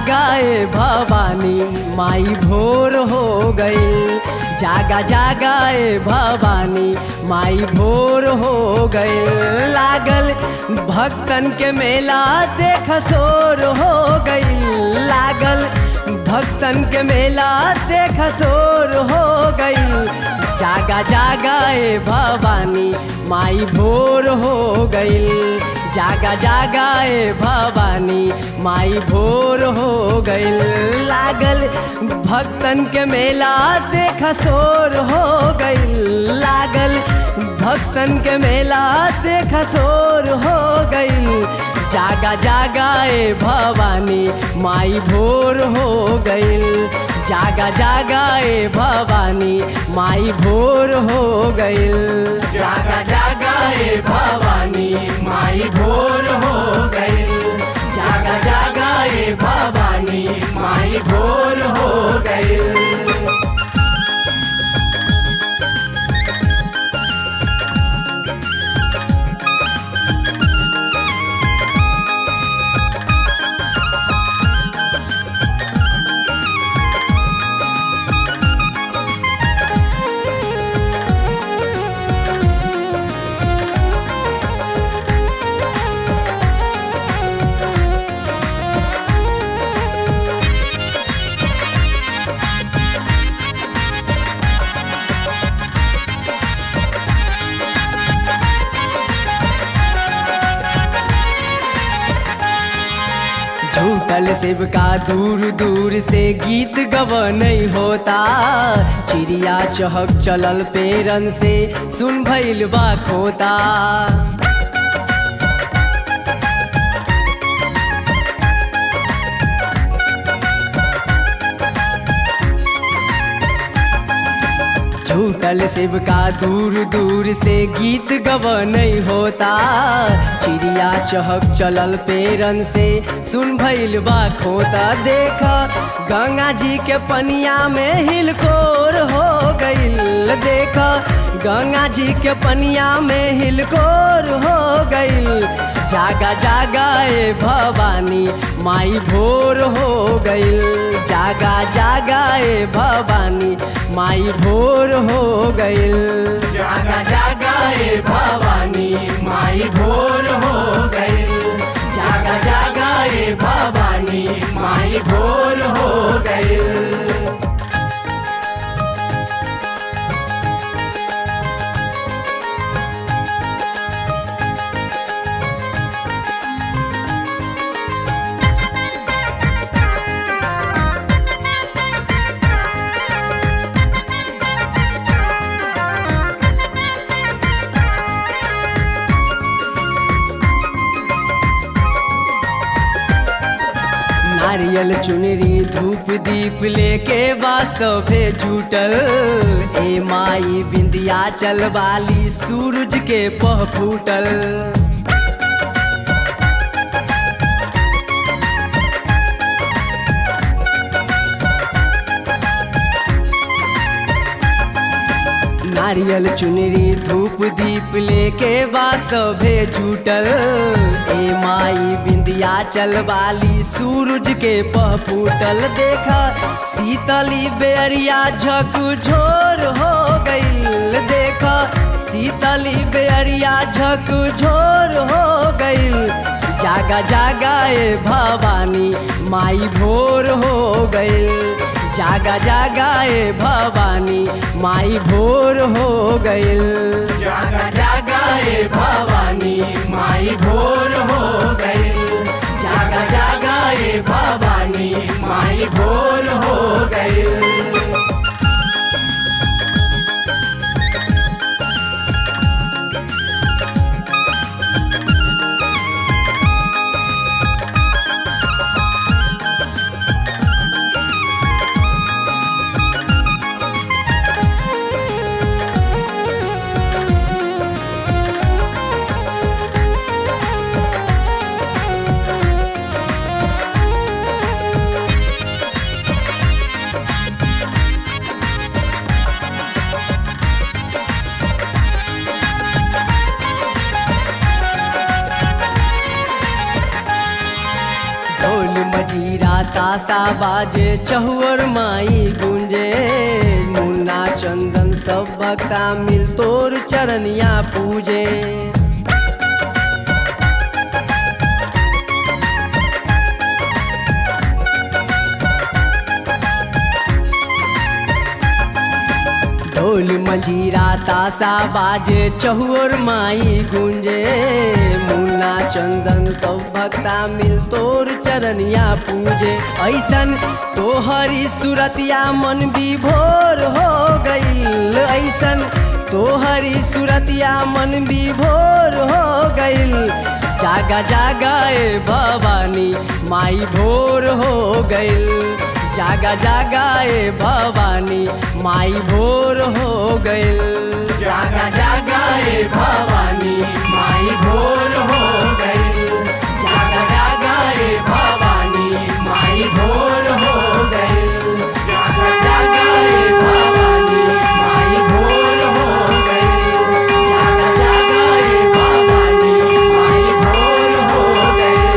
जागाए भवानी माई भोर हो गई। जागा जागाए भवानी माई भोर हो गई। लागल भक्तन के मेला देख शोर हो गई। लागल भक्तन के मेला देख शोर हो गई। जागा जागाए भवानी माई भोर हो गई। जागा जागाए भवानी माई भोर हो गई। लागल भक्तन के मेला देख शोर हो गई। लागल भक्तन के मेला देख शोर हो गई। जागा जागाए भवानी माई भोर हो गई। जागा जागाए भवानी माई भोर हो गई। जागा जागाए भवानी माई भोर हो गई। जागा जागाए भवानी माई भोर हो गई। झूठल शिवका दूर दूर से गीत गवनई होता। चिड़िया चहक चलल पेरन से सुन भइल बा खोता। झूठल शिवका दूर दूर से गीत गवनई होता। चिड़िया चहक चलल पेरन से सुन भइल बा खोता। देखा गंगा जी के पनिया में हिलकोर हो गईल। देखा गंगा जी के पनिया में हिलकोर हो गईल। जागा जागाए भवानी माई भोर हो गईल। जागा जागाए भवानी माई भोर हो गईल। जागा जागाए भवानी माई भोर हो गई। जागा जागाए भवानी माई भोर हो गई। नारियल चुनरी धूप दीप लेके बासभे जुटल। ए माई बिंदिया चल वाली सूरज के पह फूटल। नारियल चुनरी धूप दीप लेके बासभे जुटल। ए माई बिंदिया चल वाली सूरज के पह फूटल। देखा शीतली बेरिया झकझोर हो गईल। देखा शीतली बेरिया झकझोर हो गईल। जागा जागाए भवानी माई भोर हो गईल। जागा जागाए भवानी माई भोर हो गईल। जागा जागाए भवानी माई भोर हो गई। जागा जागाए भवानी माई भोर हो गई। तासा बाजे चहुअर माई गुंजे, मुन्ना चंदन सब भक्ता मिल तोर चरनिया पूजे। ढोल मंजीरा तासा बाजे चहुअर माई गुंजे, मुन्ना चंदन सब भक्ता मिल तोर चरनिया पूजे। ऐसन तोहरी सूरतिया मन विभोर हो गईल, ऐसन तोहरी सूरतिया मन विभोर हो गईल। जागा जागा ए भवानी माई भोर हो गईल, जागा जागा ए भवानी माई भोर हो गईल। जागा जागा ए भवानी माई भोर हो गईल, जागा जागा ए भवानी माई भोर हो गईल, जागा जागा ए भवानी माई भोर हो गईल, जागा जागा ए भवानी माई भोर हो गईल।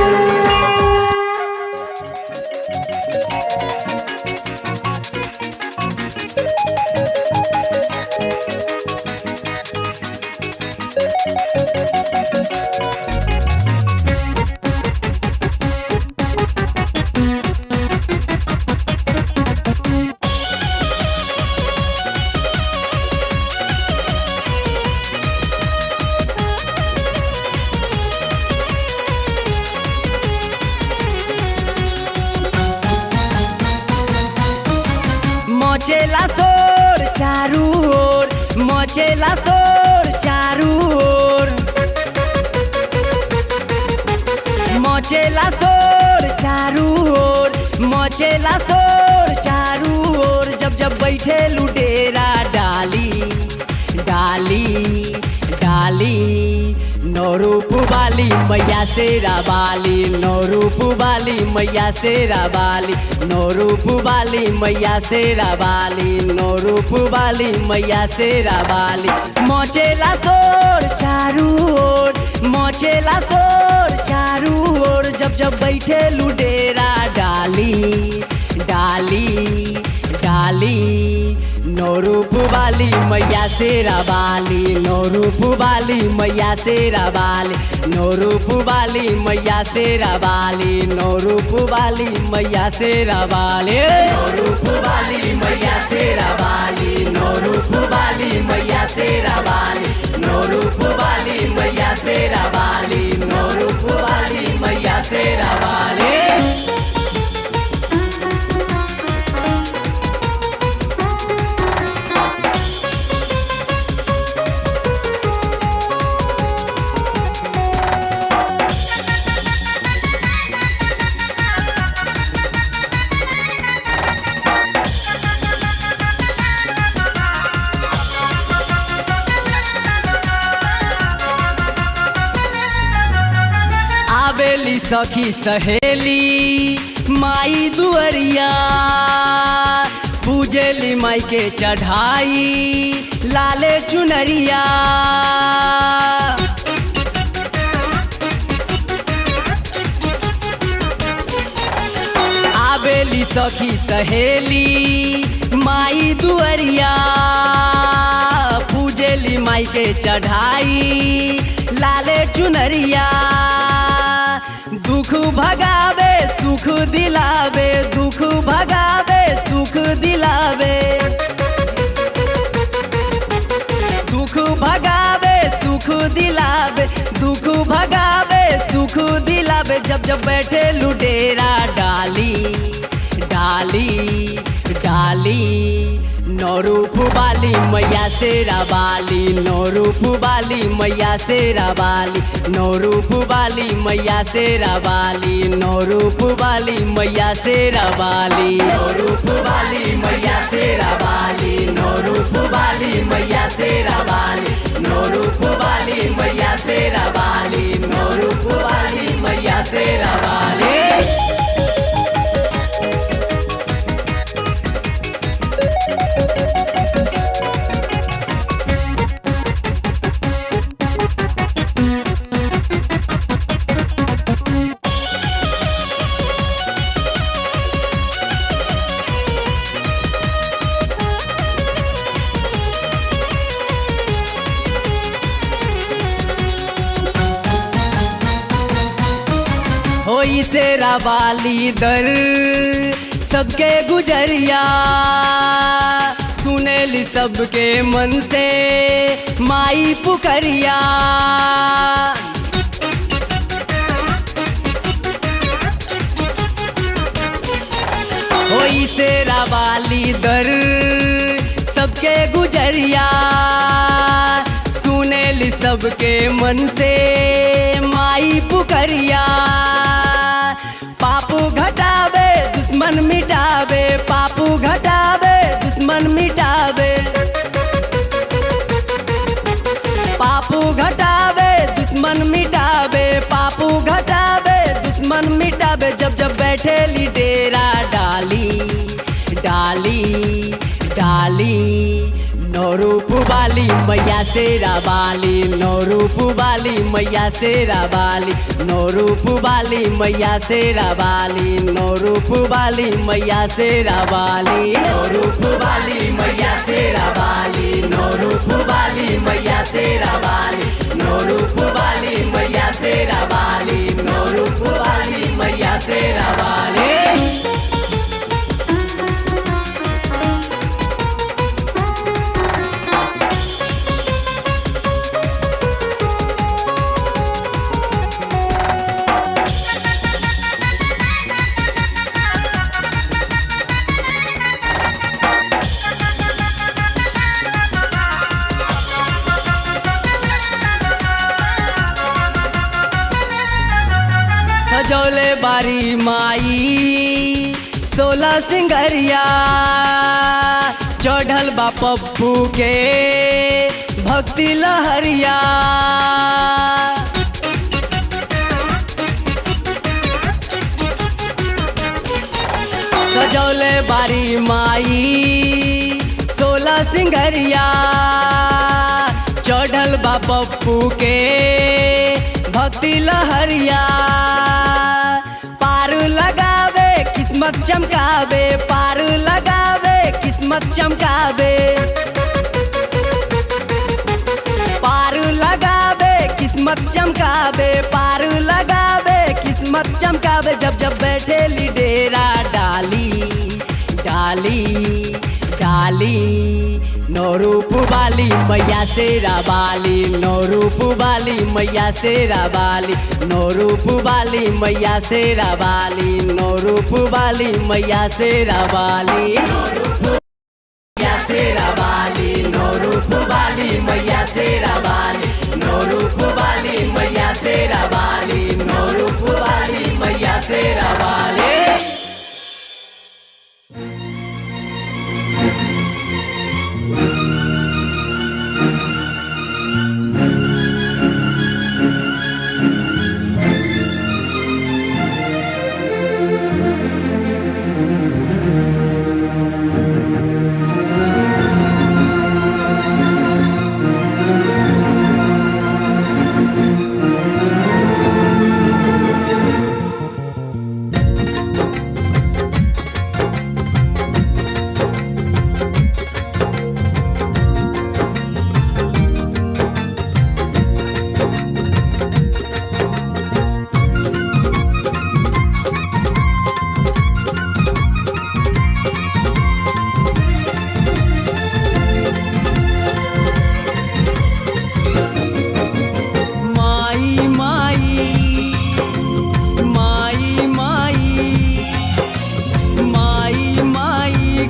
मचेला शोर चारू ओर, मचेला शोर चारू ओर, मचेला शोर चारू ओर, मचेला शोर चारू ओर। जब जब बैठे लुटेरा डाली डाली डाली, नौ रूप वाली मैया शेरा वाली, नौ रूप वाली मैया शेरा वाली, नौ रूप वाली मैया शेरा वाली, नौ रूप वाली मैया शेरा वाली। मचेला शोर चारू ओर, मचेला शोर चारू ओर। जब जब बैठे लुटेरा डाली डाली डाली, नौ रूप वाली मैया शेरा वाली, नौ रूप वाली मैया शेरा वाली, नौ रूप वाली मैया शेरा वाली, नौ रूप वाली मैया शेरा वाली, नौ रूप वाली मैया शेरा वाली, नौ रूप वाली मैया शेरा वाली, नौ रूप वाली मैया शेरा वाली, नौ रूप वाली मैया शेरा वाली। आवेली सखी सहेली माई दुअरिया, पूजेली माई के चढ़ाई लाले चुनरिया। आवेली सखी सहेली माई दुअरिया, पूजेली माई के चढ़ाई लाले चुनरिया। दुख भगावे सुख दिलावे, दुख भगावे सुख दिलावे, दुख भगावे सुख दिलावे, दुख भगावे सुख दिलावे। जब जब बैठे लुटेरा डाली डाली डाली, नौ रूप वाली मैया शेरा वाली, नौ रूप वाली मैया शेरा वाली, नौ रूप वाली मैया शेरा वाली, नौ रूप वाली मैया शेरा वाली, नौ रूप वाली मैया शेरा वाली, नौ रूप वाली मैया शेरा वाली, नौ रूप वाली मैया शेरा वाली, नौ रूप वाली मैया शेरा वाली। शेरा वाली दर सबके गुजरिया सुनेली सबके मन से माई पुकरिया। होई शेरा वाली दर सबके गुजरिया सुनेली सबके मन से माई पुकरिया। पापू घटावे दुश्मन मिटावे, पापू घटावे दुश्मन मिटावे, पापू घटावे दुश्मन मिटावे, पापू घटावे दुश्मन मिटावे। जब जब बैठेली डेरा डाली डाली डाली नौ रूप वाली मैया शेरा वाली, नौ रूप वाली मैया शेरा वाली, नौ रूप वाली मैया शेरा वाली, नौ रूप वाली मैया शेरा वाली, नौ रूप वाली मैया शेरा वाली, नौ रूप वाली मैया शेरा वाली, नौ रूप वाली मैया शेरा वाली, नौ रूप वाली मैया शेरा वाली। सजौले बारी माई 16 सिंगरिया चढ़ल बा पप्पू के भक्ति लहरिया। सजौले बारी माई 16 सिंगरिया चढ़ल बा पप्पू के भक्ति लहरिया। पार लगावे किस्मत चमकावे, पार लगावे किस्मत चमकावे, पार लगावे किस्मत चमकावे, पार लगावे किस्मत चमकावे। जब जब बैठेली डेरा डाली डाली डाली नौ रूप वाली मैया शेरा वाली, नौ रूप वाली मैया शेरा वाली, नौ रूप वाली मैया शेरा वाली, नौ रूप वाली मैया शेरा वाली, नौ रूप मैया शेरा वाली, नौ रूप वाली मैया शेरा वाली, नौ रूप वाली मैया शेरा वाली, नौ रूप वाली मैया शेरा वाली।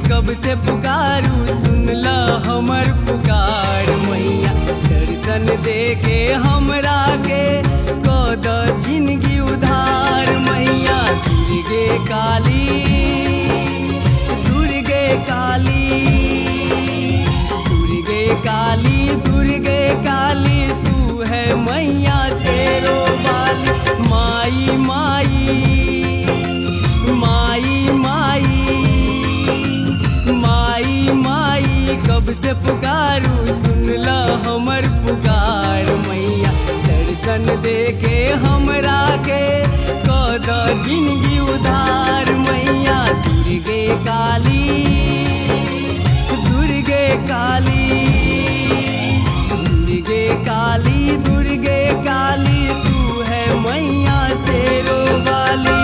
कब से पुकारू सुन ल हमर पुकार मैया, दर्शन दे के हमरा के कद जिंदगी उधार मैया। दुर्गे काली दुर्गे काली दुर्गे काली दुर्गे काली तू है मैया शेरो वाली। माई माई माई माई माई माई कब से पुकारू सुन ल हमर पुकार मैया, दर्शन दे के हमरा के कद जिंदगी उधार मैया। दुर्गे काली दुर्गे काली दुर्गे काली दुर्गे काली तू है मैया शेरो वाली।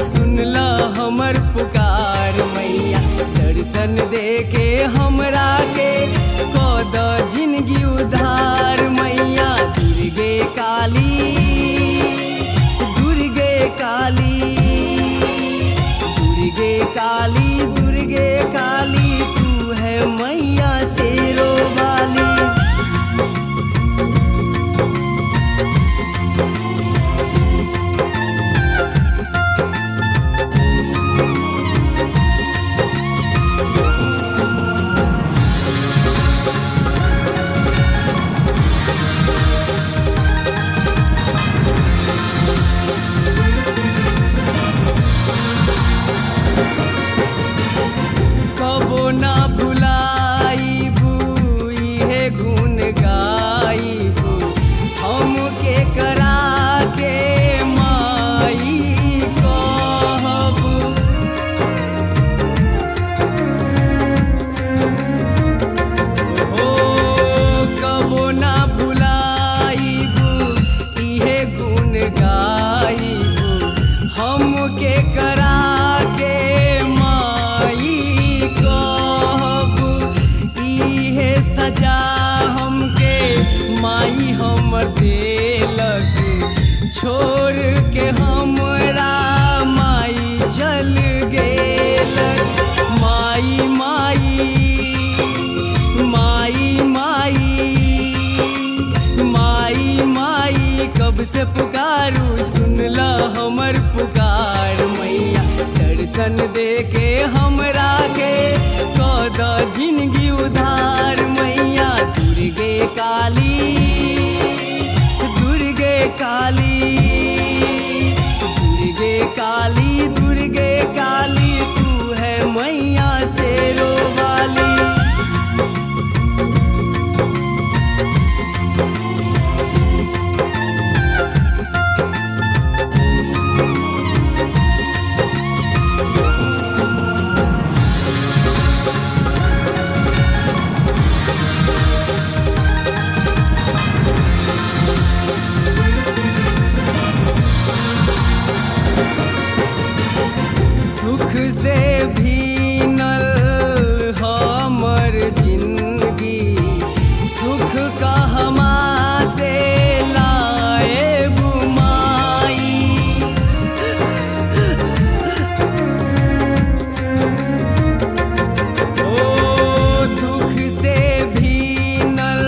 सुनला हमर पुकार मैया दर्शन दे के हमरा के कद जिंदगी उधार मैया दुर्गे काली दुर्गे काली दुर्गे काली दुर्गे काली तू है मैया शेरो वाली। कबो ना भुलाईबू इहे गुण गाईबू हमके करा के माई कहबू। हो कबो ना भुलाईबू इहे गुण गाईबू हमके करा के कहबू। इहे सजा हमके माई हमर देलक छोड़ के हमरा माई चल गेलक। माई माई माई माई माई माई कब से पुकारू सुनला हमर पुकार मैया दर्शन दे के हमरा के कद जिंदगी उधार मैया दुर्गे काली दुर्गे काली दुर्गे काली दुर्गे काली तू है मैया शेरो वाली। दुख से भीनल हमर जिंदगी सुख कहमा से लाएबू माई। ओ दुख से भीनल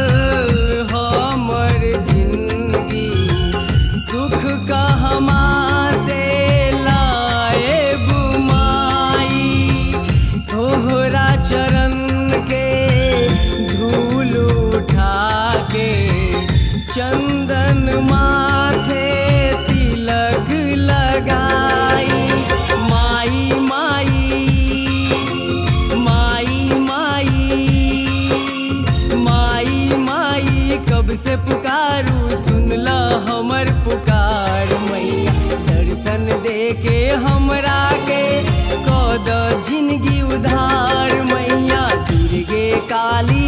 हमर जिंदगी सुख कहमा से लाएबू माई। तोहरा चरण के धूल उठा के चंदन माथे तिलक लगाई। माई माई माई माई माई माई कब से पुकारू सुनला हमर पुकार मैया दर्शन दे के हमरा के कद जिंदगी उधार मैया दुर्गे काली